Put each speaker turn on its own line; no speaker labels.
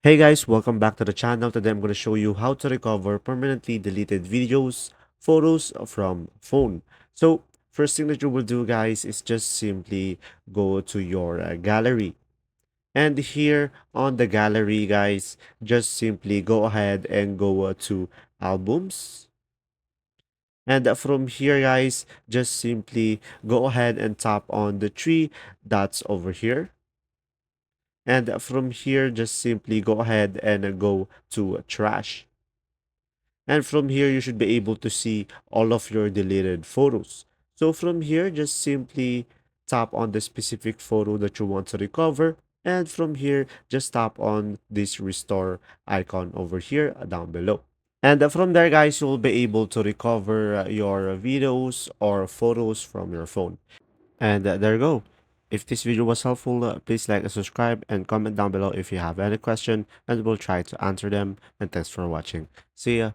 Hey guys, welcome back to the channel. Today I'm going to show you how to recover permanently deleted videos, photos from phone. So first thing that you will do guys is just simply go to your gallery. And here on the gallery guys, just simply go ahead and go to albums. And from here guys, just simply go ahead and tap on the three dots over here. And from here, just simply go ahead and go to trash. And from here, you should be able to see all of your deleted photos. So from here, just simply tap on the specific photo that you want to recover. And from here, just tap on this restore icon over here down below. And from there, guys, you'll be able to recover your videos or photos from your phone. And there you go. If this video was helpful, please like and subscribe and comment down below if you have any question and we'll try to answer them. And thanks for watching. See ya.